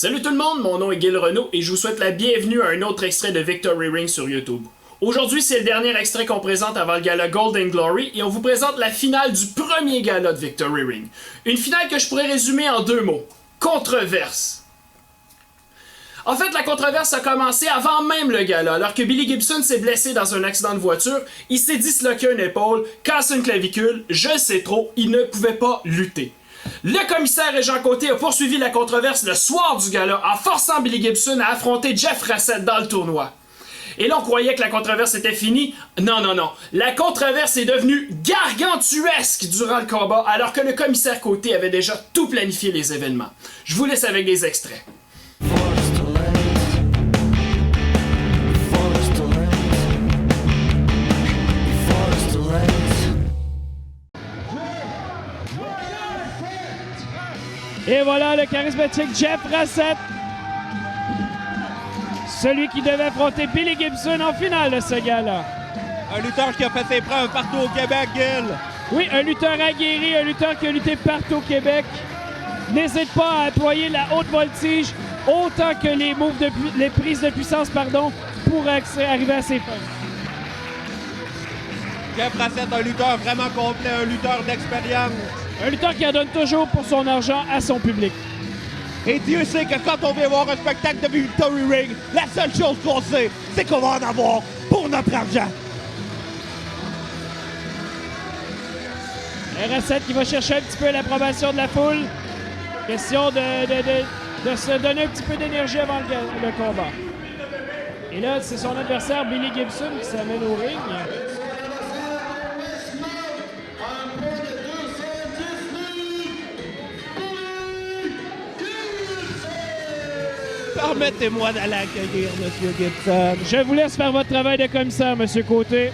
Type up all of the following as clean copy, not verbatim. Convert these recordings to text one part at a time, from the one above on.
Salut tout le monde, mon nom est Gil Renaud et je vous souhaite la bienvenue à un autre extrait de Victory Ring sur YouTube. Aujourd'hui, c'est le dernier extrait qu'on présente avant le gala Golden Glory et on vous présente la finale du premier gala de Victory Ring. Une finale que je pourrais résumer en deux mots. Controverse. En fait, la controverse a commencé avant même le gala, alors que Billy Gibson s'est blessé dans un accident de voiture, il s'est disloqué une épaule, cassé une clavicule, je sais trop, il ne pouvait pas lutter. Le commissaire Jean Côté a poursuivi la controverse le soir du gala en forçant Billy Gibson à affronter Jeff Rassett dans le tournoi. Et là, on croyait que la controverse était finie. Non. La controverse est devenue gargantuesque durant le combat, alors que le commissaire Côté avait déjà tout planifié les événements. Je vous laisse avec des extraits. Et voilà le charismatique Jeff Rassett, celui qui devait affronter Billy Gibson en finale de ce gala. Un lutteur qui a fait ses preuves partout au Québec, Gil. Oui, un lutteur aguerri, un lutteur qui a lutté partout au Québec. N'hésite pas à employer la haute voltige autant que les prises de puissance, pour arriver à ses fins. Jeff Rassett, un lutteur vraiment complet, un lutteur d'expérience. Un lutteur qui en donne toujours pour son argent à son public. Et Dieu sait que quand on vient voir un spectacle de Victory Ring, la seule chose qu'on sait, c'est qu'on va en avoir pour notre argent. Rassett qui va chercher un petit peu l'approbation de la foule. Question de se donner un petit peu d'énergie avant le combat. Et là, c'est son adversaire Billy Gibson qui s'amène au ring. Permettez-moi d'aller accueillir M. Gibson. Je vous laisse faire votre travail de commissaire, M. Côté.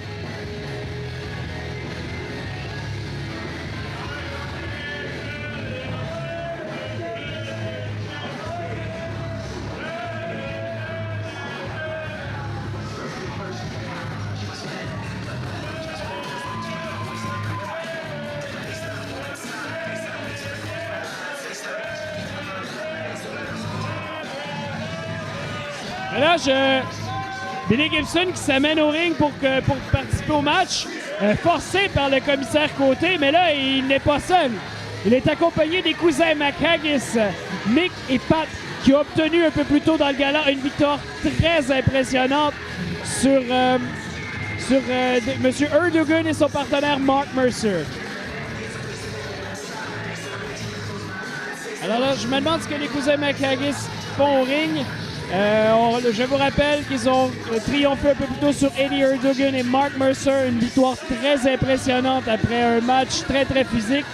Là, Billy Gibson qui s'amène au ring pour participer au match, forcé par le commissaire Côté, mais là, il n'est pas seul. Il est accompagné des cousins McHaggis, Mick et Pat, qui ont obtenu un peu plus tôt dans le gala une victoire très impressionnante sur M. Erdogan et son partenaire Mark Mercer. Alors là, je me demande ce que les cousins McHaggis font au ring. Je vous rappelle qu'ils ont triomphé un peu plus tôt sur Eddie Erdogan et Mark Mercer, une victoire très impressionnante après un match très physique.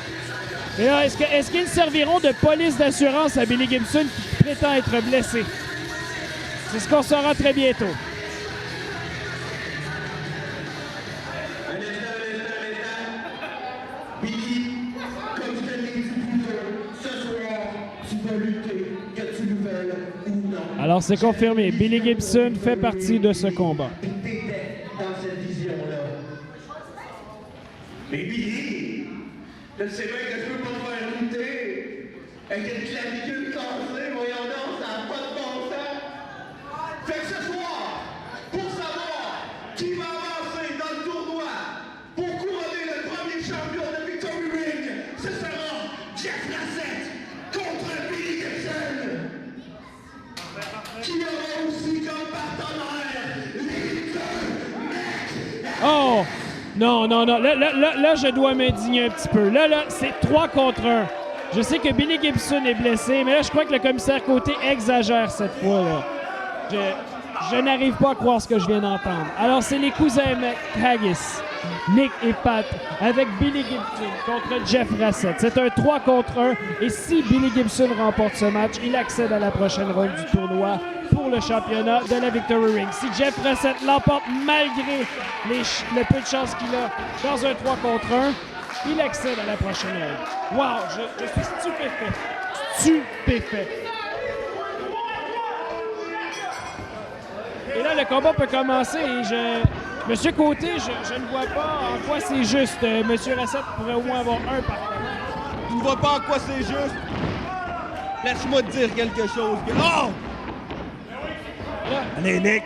Et là, est-ce qu'ils serviront de police d'assurance à Billy Gibson qui prétend être blessé? C'est ce qu'on saura très bientôt. Billy, comme je l'ai dit plus tôt, ce soir, tu vas lutter, que tu le veuilles ou non. Alors, c'est confirmé. Billy Gibson fait partie de ce combat. T'étais dans cette vision-là. Mais Billy, je sais bien que je peux pas te faire lutter. Avec une clavicule cassée, voyons donc, ça n'a pas de bon sens. Fait que ce soir, pour savoir qui va avancer dans le tournoi pour couronner le premier champion de Victory Ring, ce sera Jeff Rassett contre Billy Gibson. Qui aura aussi comme partenaire les deux mecs. Oh! Non. Là, je dois m'indigner un petit peu. Là, c'est 3 contre 1. Je sais que Billy Gibson est blessé, mais là, je crois que le commissaire Côté exagère cette fois-là. Je n'arrive pas à croire ce que je viens d'entendre. Alors, c'est les cousins McHaggis, Nick et Pat, avec Billy Gibson contre Jeff Rassett. C'est un 3 contre 1. Et si Billy Gibson remporte ce match, il accède à la prochaine ronde du tournoi pour le championnat de la Victory Ring. Si Jeff Rassett l'emporte malgré le peu de chance qu'il a dans un 3 contre 1, il accède à la prochaine ronde. Wow, je suis stupéfait. Et là, le combat peut commencer et Monsieur Côté, je ne vois pas en quoi c'est juste. Monsieur Rassett pourrait au moins avoir un partenaire. Tu ne vois pas en quoi c'est juste. Laisse-moi te dire quelque chose. Oh! Allez, Nick!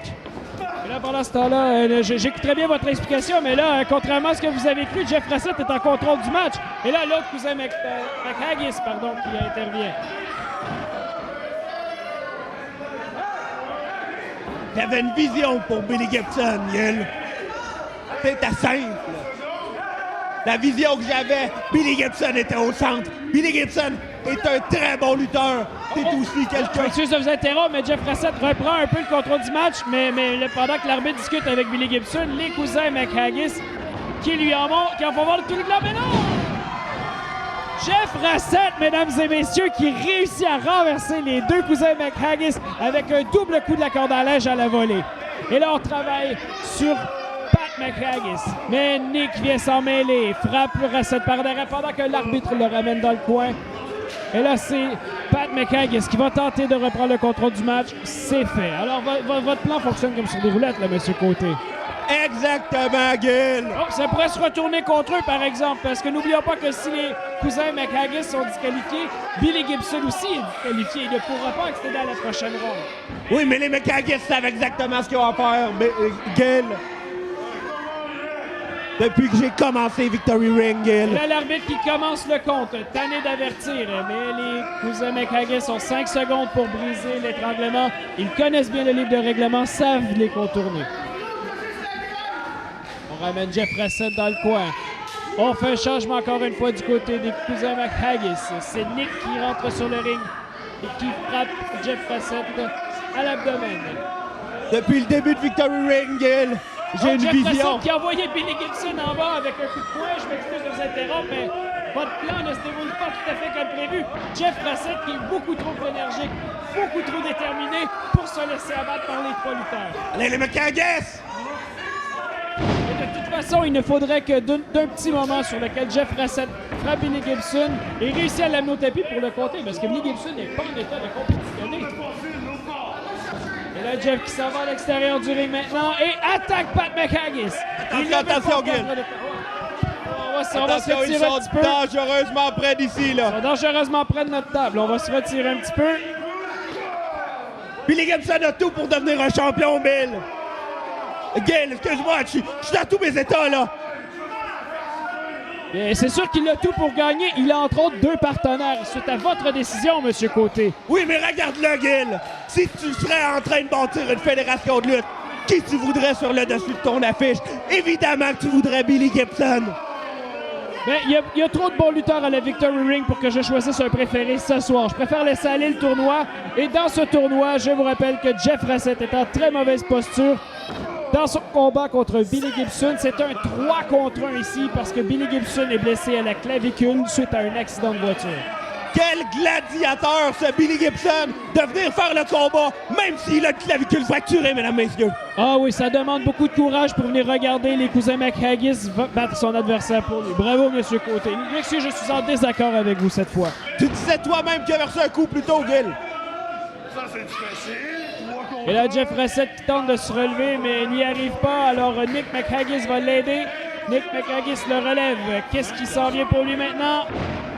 Et là, pendant ce temps-là, j'écoute très bien votre explication, mais là, contrairement à ce que vous avez cru, Jeff Brassett est en contrôle du match. Et là, l'autre cousin McHaggis, pardon, qui intervient. T'avais une vision pour Billy Gibson, Gil. C'était simple. La vision que j'avais, Billy Gibson était au centre. Billy Gibson est un très bon lutteur. C'est aussi quelqu'un... Excusez de vous interrompre, mais Jeff Brassett reprend un peu le contrôle du match, mais pendant que l'arbitre discute avec Billy Gibson, les cousins McHaggis qui en font voir tout le globe, mais non! Jeff Brassett, mesdames et messieurs, qui réussit à renverser les deux cousins McHaggis avec un double coup de la corde à linge à la volée. Et là, on travaille sur Pat McHaggis. Mais Nick vient s'en mêler, frappe Brassett par derrière pendant que l'arbitre le ramène dans le coin. Et là, c'est Pat McHaggis qui va tenter de reprendre le contrôle du match. C'est fait. Alors, votre plan fonctionne comme sur des roulettes, là, monsieur Côté. Exactement, Gil! Oh, ça pourrait se retourner contre eux, par exemple, parce que n'oublions pas que si les cousins McHaggis sont disqualifiés, Billy Gibson aussi est disqualifié. Il ne pourra pas accéder à la prochaine ronde. Oui, mais les McHaggis savent exactement ce qu'ils ont à faire, mais, Gil. Depuis que j'ai commencé Victory Ring, Gil. Là, l'arbitre qui commence le compte, tanné d'avertir, mais les cousins McHaggis ont 5 secondes pour briser l'étranglement. Ils connaissent bien le livre de règlement, savent les contourner. On ramène Jeff Brassett dans le coin. On fait un changement encore une fois du côté des cousins McHaggis. C'est Nick qui rentre sur le ring et qui frappe Jeff Brassett à l'abdomen. Depuis le début de Victory Ring, Gil, j'ai une Jeff vision. Brassett qui a envoyé Billy Gibson en bas avec un coup de poing. Je m'excuse de vous interrompre, mais votre plan ne se déroule pas tout à fait comme prévu. Jeff Brassett qui est beaucoup trop énergique, beaucoup trop déterminé pour se laisser abattre par les trois lutteurs. Allez, les McHaggis! De toute façon, il ne faudrait que d'un petit moment sur lequel Jeff Brassett frappe Billy Gibson et réussit à l'amener au tapis pour le compter, parce que Billy Gibson n'est pas en état de compétitionner. Et là, Jeff qui s'en va à l'extérieur du ring maintenant et attaque Pat McHaggis. Attention, Gil. On va se Attention, retirer ils un sont petit peu. dangereusement près d'ici, là. Ils sont dangereusement près de notre table. On va se retirer un petit peu. Billy Gibson a tout pour devenir un champion, Bill. Gil, excuse-moi, je suis dans tous mes états, là. Et c'est sûr qu'il a tout pour gagner. Il a entre autres 2 partenaires. C'est à votre décision, monsieur Côté. Oui, mais regarde-le, Gil. Si tu serais en train de bâtir une fédération de lutte, qui tu voudrais sur le dessus de ton affiche? Évidemment que tu voudrais Billy Gibson. Mais il y a trop de bons lutteurs à la Victory Ring pour que je choisisse un préféré ce soir. Je préfère laisser aller le tournoi. Et dans ce tournoi, je vous rappelle que Jeff Brassett est en très mauvaise posture. Dans son combat contre Billy Gibson, c'est un 3 contre 1 ici parce que Billy Gibson est blessé à la clavicule suite à un accident de voiture. Quel gladiateur, ce Billy Gibson, de venir faire le combat, même s'il a le clavicule fracturé, mesdames, messieurs. Ah oui, ça demande beaucoup de courage pour venir regarder les cousins McHaggis battre son adversaire pour lui. Bravo, monsieur Côté. Monsieur, je suis en désaccord avec vous cette fois. Tu disais toi-même qu'il a versé un coup plus tôt, Gil. Ça, c'est facile. Et là, Jeff Brassett qui tente de se relever, mais il n'y arrive pas. Alors, Nick McHaggis va l'aider. Nick McHaggis le relève. Qu'est-ce qui s'en vient pour lui maintenant?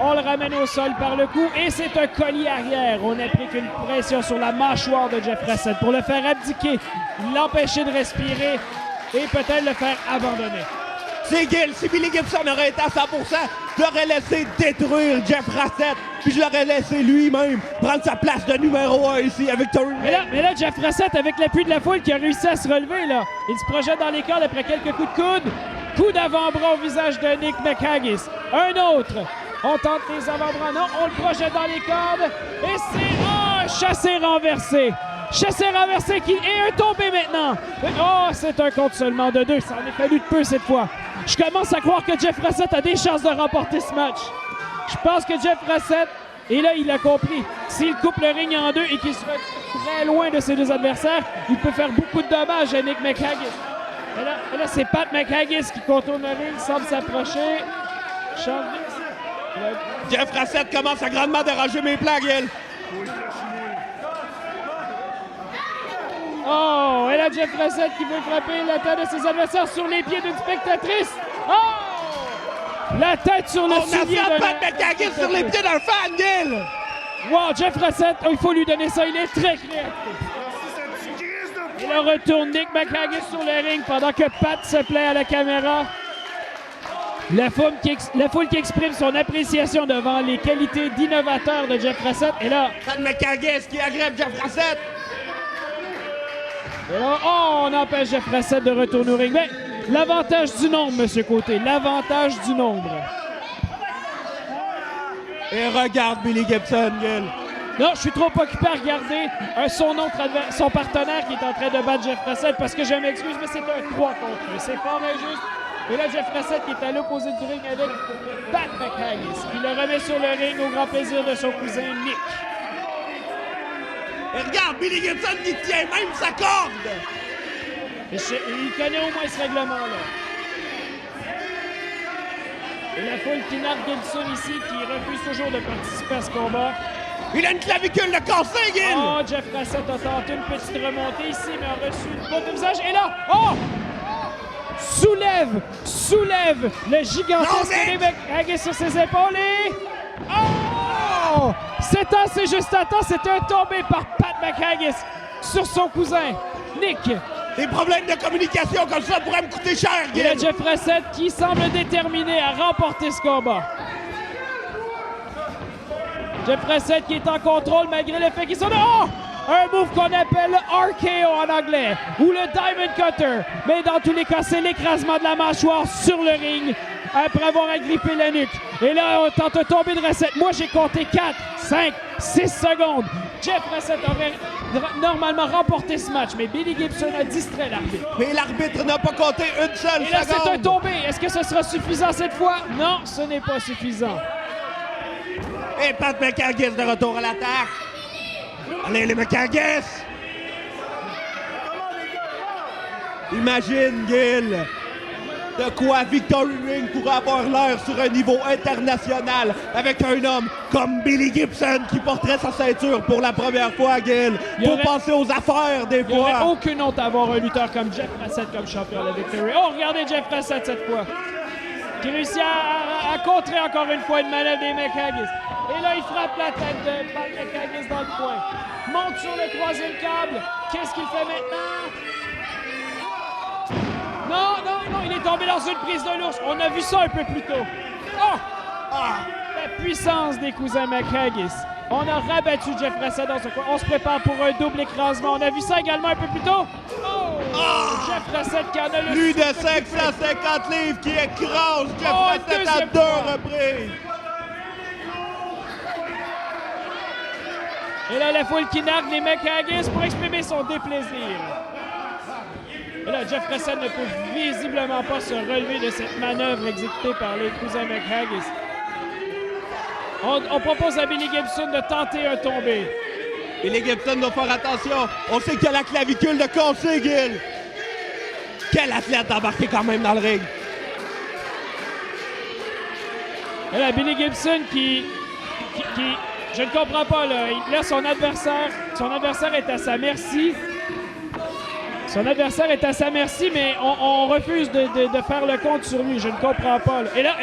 On le ramène au sol par le cou et c'est un collier arrière. On applique une pression sur la mâchoire de Jeff Brassett pour le faire abdiquer, l'empêcher de respirer et peut-être le faire abandonner. C'est Gil. Si Billy Gibson aurait été à 100%, je l'aurais laissé détruire Jeff Brassett, puis je l'aurais laissé lui-même prendre sa place de numéro 1 ici avec Victory Ring. Mais là, Jeff Brassett, avec l'appui de la foule, qui a réussi à se relever, là. Il se projette dans les cordes après quelques coups de coude. Coup d'avant-bras au visage de Nick McHaggis. Un autre. On tente les avant-bras. Non, on le projette dans les cordes. Et c'est chassé renversé. Chassé renversé qui est un tombé maintenant. Oh, c'est un compte seulement de 2. Ça en est fallu de peu cette fois. Je commence à croire que Jeff Brassett a des chances de remporter ce match. Je pense que Jeff Brassett, et là, il a compris. S'il coupe le ring en 2 et qu'il se fait très loin de ses 2 adversaires, il peut faire beaucoup de dommages à Nick McHaggis. Et là c'est Pat McHaggis qui contourne le ring, semble s'approcher. Jeff Brassett commence à grandement déranger mes plans, Gil. Oh, et là, Jeff Brassett qui veut frapper la tête de ses adversaires sur les pieds d'une spectatrice. Oh! La tête sur le On soulier a de Pat McHaggis sur les pieds d'un fan, Gil. Wow, Jeff Rossett, il faut lui donner ça, il est très créatif. Et là retourne Nick McHaggis sur le ring pendant que Pat se plaît à la caméra. La foule qui exprime son appréciation devant les qualités d'innovateur de Jeff Rossett. Et là... Pat McHaggis qui agrève Jeff Rossett. Et là, on empêche Jeff Rossett de retourner au ring. Mais l'avantage du nombre, monsieur Côté, l'avantage du nombre. Et regarde Billy Gibson, Gil. Non, je suis trop occupé à regarder son partenaire qui est en train de battre Jeff Rossett parce que je m'excuse, mais c'est un 3 contre 1. C'est fort injuste. Et là, Jeff Rossett qui est à l'opposé du ring avec Pat McHaggis qui le remet sur le ring au grand plaisir de son cousin Nick. Et regarde Billy Gibson qui tient même sa corde. Il connaît au moins ce règlement-là. Et la foule qui nargue Gibson ici, qui refuse toujours de participer à ce combat. Il a une clavicule de cassé, Gil! Oh, Jeff Rossett a tenté une petite remontée ici, mais a reçu une botte de visage. Et là, oh! Soulève le gigantesque Nick McHaggis sur ses épaules et... Oh! C'est juste à temps, c'est un tombé par Pat McHaggis sur son cousin, Nick. Des problèmes de communication comme ça pourraient me coûter cher, Gil! Et là, Jeff Rossett qui semble déterminé à remporter ce combat. Jeff Rossett qui est en contrôle malgré le fait qu'il soit... Oh! Un move qu'on appelle le RKO en anglais, ou le Diamond Cutter. Mais dans tous les cas, c'est l'écrasement de la mâchoire sur le ring après avoir agrippé la nuque. Et là, on tente de tomber de Rossett. Moi, j'ai compté 4, 5, 6 secondes. Jeff Rossett aurait normalement remporté ce match, mais Billy Gibson a distrait l'arbitre. Mais l'arbitre n'a pas compté une seule seconde. Et là, c'est un tombé. Est-ce que ce sera suffisant cette fois? Non, ce n'est pas suffisant. Et Pat McHaggis de retour à l'attaque. Allez, les McHaggis! Imagine, Gil, de quoi Victory Ring pourrait avoir l'air sur un niveau international avec un homme comme Billy Gibson qui porterait sa ceinture pour la première fois, Gil. Faut penser aux affaires des fois. Il n'y aurait aucune honte à avoir un lutteur comme Jeff Rossett comme champion de Victory. Oh, regardez Jeff Rossett cette fois. Qui réussit à contrer encore une fois une manœuvre des McHaggis. Et là, il frappe la tête de Pat McHaggis dans le coin. Monte sur le troisième câble. Qu'est-ce qu'il fait maintenant? Non, il est tombé dans une prise de l'ours. On a vu ça un peu plus tôt. La puissance des cousins McHaggis. On a rabattu Jeff Rossett dans ce coin. On se prépare pour un double écrasement. On a vu ça également un peu plus tôt. Jeff Rossett qui en a le plus de 550 livres qui écrase Jeff Rossett à 2 reprises. Et là, la foule qui nargue les McHaggis pour exprimer son déplaisir. Et là, Jeff Rossett ne peut visiblement pas se relever de cette manœuvre exécutée par les cousins McHaggis. On propose à Billy Gibson de tenter un tombé. Billy Gibson doit faire attention. On sait qu'il a la clavicule de cassé, Gil. Quel athlète embarqué quand même dans le ring. Et là, Billy Gibson qui je ne comprends pas, là. Là, son adversaire est à sa merci. Son adversaire est à sa merci, mais on refuse de faire le compte sur lui. Je ne comprends pas. Là. Et là,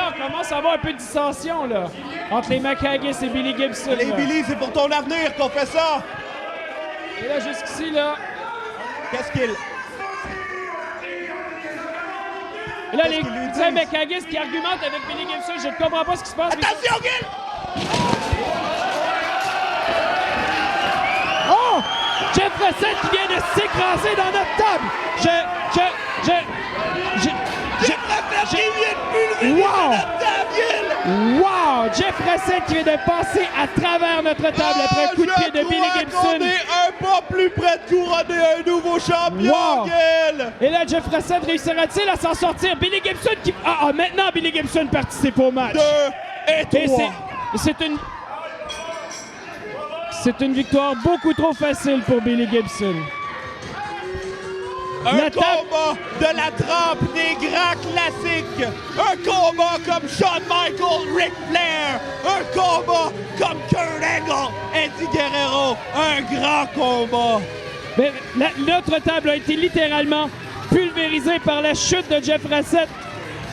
on commence à avoir un peu de dissension là, entre les McHaggis et Billy Gibson. Allez, Billy, c'est pour ton avenir qu'on fait ça. Et là, jusqu'ici, là... Qu'est-ce qu'il... Et là, les cousins McHaggis qui argumentent avec Billy Gibson, je ne comprends pas ce qui se passe. Attention, Gil! Oh! Jeff Rossett qui vient de s'écraser dans notre table! Jeff Rossett qui vient de pulvériser notre table, Gil! Wow! Jeff Rossett qui vient de passer à travers notre table après un coup de pied de Billy Gibson. On est un pas plus près de couronner un nouveau champion, Gil! Et là, Jeff Rossett réussira-t-il à s'en sortir? Billy Gibson qui... maintenant, Billy Gibson participe au match. 2 et 3. C'est une victoire beaucoup trop facile pour Billy Gibson. Un combat de la trempe des grands classiques. Un combat comme Shawn Michaels, Ric Flair. Un combat comme Kurt Angle, Eddie Guerrero. Un grand combat. Mais notre table a été littéralement pulvérisée par la chute de Jeff Rossett.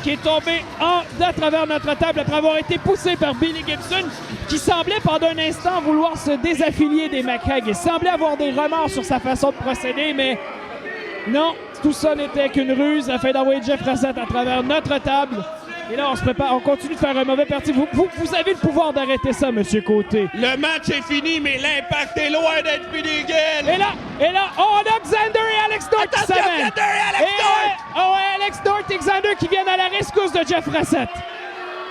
qui est tombé à travers notre table après avoir été poussé par Billy Gibson, qui semblait pendant un instant vouloir se désaffilier des McHag. Il semblait avoir des remords sur sa façon de procéder, mais non, tout ça n'était qu'une ruse afin d'envoyer Jeff Rossett à travers notre table. Et là, on se prépare, on continue de faire un mauvais parti. Vous avez le pouvoir d'arrêter ça, Monsieur Côté. Le match est fini, mais l'impact est loin d'être fini, Gil. Et là, on a Xander et Alex Dort qui s'amènent. Xander et Alex Dort! Alex Dort et Xander qui viennent à la rescousse de Jeff Rossett.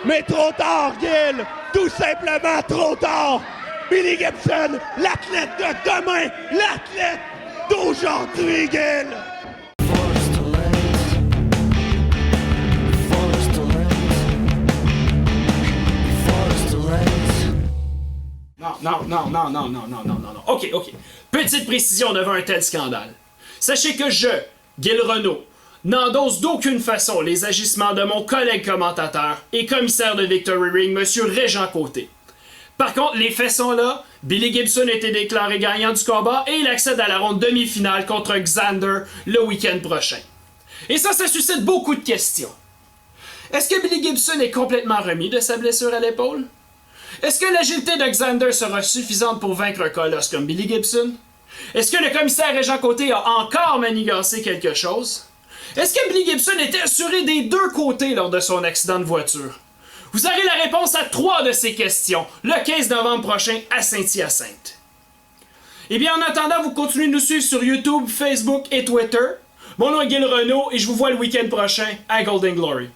Mais trop tard, Gil. Tout simplement trop tard. Billy Gibson, l'athlète de demain, l'athlète d'aujourd'hui, Gil. Non. OK. Petite précision devant un tel scandale. Sachez que je, Gil Renault, n'endosse d'aucune façon les agissements de mon collègue commentateur et commissaire de Victory Ring, Monsieur Régent Côté. Par contre, les faits sont là, Billy Gibson a été déclaré gagnant du combat et il accède à la ronde demi-finale contre Xander le week-end prochain. Et ça suscite beaucoup de questions. Est-ce que Billy Gibson est complètement remis de sa blessure à l'épaule? Est-ce que l'agilité de Xander sera suffisante pour vaincre un colosse comme Billy Gibson? Est-ce que le commissaire Régent Côté a encore manigancé quelque chose? Est-ce que Billy Gibson était assuré des deux côtés lors de son accident de voiture? Vous aurez la réponse à 3 de ces questions le 15 novembre prochain à Saint-Hyacinthe. Eh bien, en attendant, vous continuez de nous suivre sur YouTube, Facebook et Twitter. Mon nom est Gil Renault et je vous vois le week-end prochain à Golden Glory.